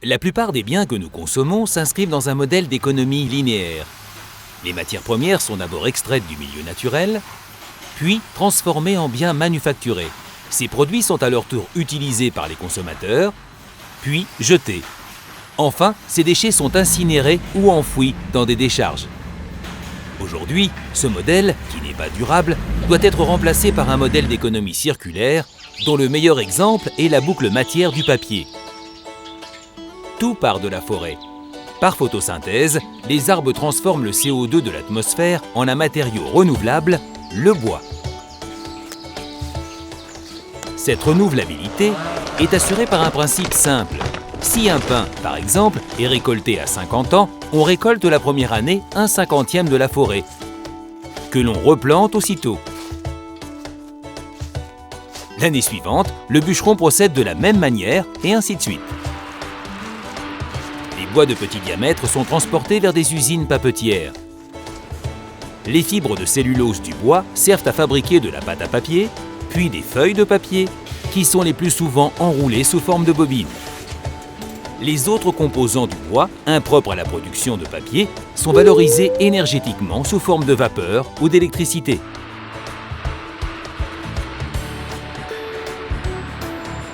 La plupart des biens que nous consommons s'inscrivent dans un modèle d'économie linéaire. Les matières premières sont d'abord extraites du milieu naturel, puis transformées en biens manufacturés. Ces produits sont à leur tour utilisés par les consommateurs, puis jetés. Enfin, ces déchets sont incinérés ou enfouis dans des décharges. Aujourd'hui, ce modèle, qui n'est pas durable, doit être remplacé par un modèle d'économie circulaire, dont le meilleur exemple est la boucle matière du papier. Tout part de la forêt. Par photosynthèse, les arbres transforment le CO2 de l'atmosphère en un matériau renouvelable, le bois. Cette renouvelabilité est assurée par un principe simple. Si un pin, par exemple, est récolté à 50 ans, on récolte la première année 1/50e de la forêt, que l'on replante aussitôt. L'année suivante, le bûcheron procède de la même manière et ainsi de suite. Les bois de petit diamètre sont transportés vers des usines papetières. Les fibres de cellulose du bois servent à fabriquer de la pâte à papier, puis des feuilles de papier, qui sont les plus souvent enroulées sous forme de bobines. Les autres composants du bois, impropres à la production de papier, sont valorisés énergétiquement sous forme de vapeur ou d'électricité.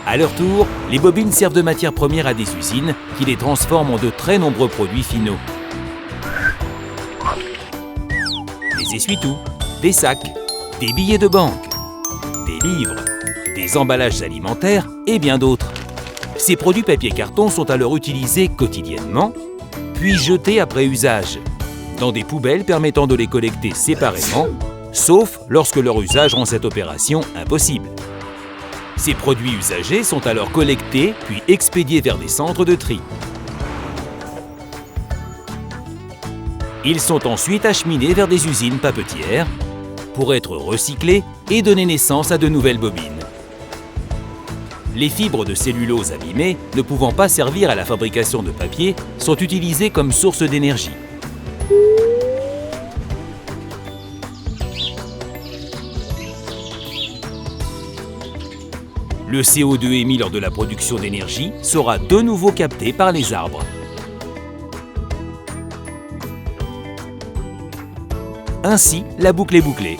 À leur tour, les bobines servent de matière première à des usines qui les transforment en de très nombreux produits finaux. Des essuie-tout, des sacs, des billets de banque, des livres, des emballages alimentaires et bien d'autres. Ces produits papier-carton sont alors utilisés quotidiennement, puis jetés après usage, dans des poubelles permettant de les collecter séparément, sauf lorsque leur usage rend cette opération impossible. Ces produits usagés sont alors collectés puis expédiés vers des centres de tri. Ils sont ensuite acheminés vers des usines papetières pour être recyclés et donner naissance à de nouvelles bobines. Les fibres de cellulose abîmées, ne pouvant pas servir à la fabrication de papier, sont utilisées comme source d'énergie. Le CO2 émis lors de la production d'énergie sera de nouveau capté par les arbres. Ainsi, la boucle est bouclée.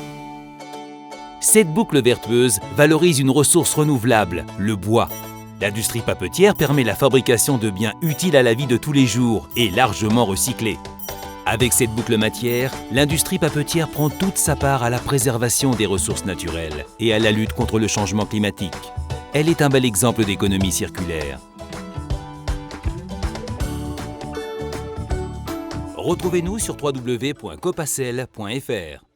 Cette boucle vertueuse valorise une ressource renouvelable, le bois. L'industrie papetière permet la fabrication de biens utiles à la vie de tous les jours et largement recyclés. Avec cette boucle matière, l'industrie papetière prend toute sa part à la préservation des ressources naturelles et à la lutte contre le changement climatique. Elle est un bel exemple d'économie circulaire. Retrouvez-nous sur www.copacel.fr.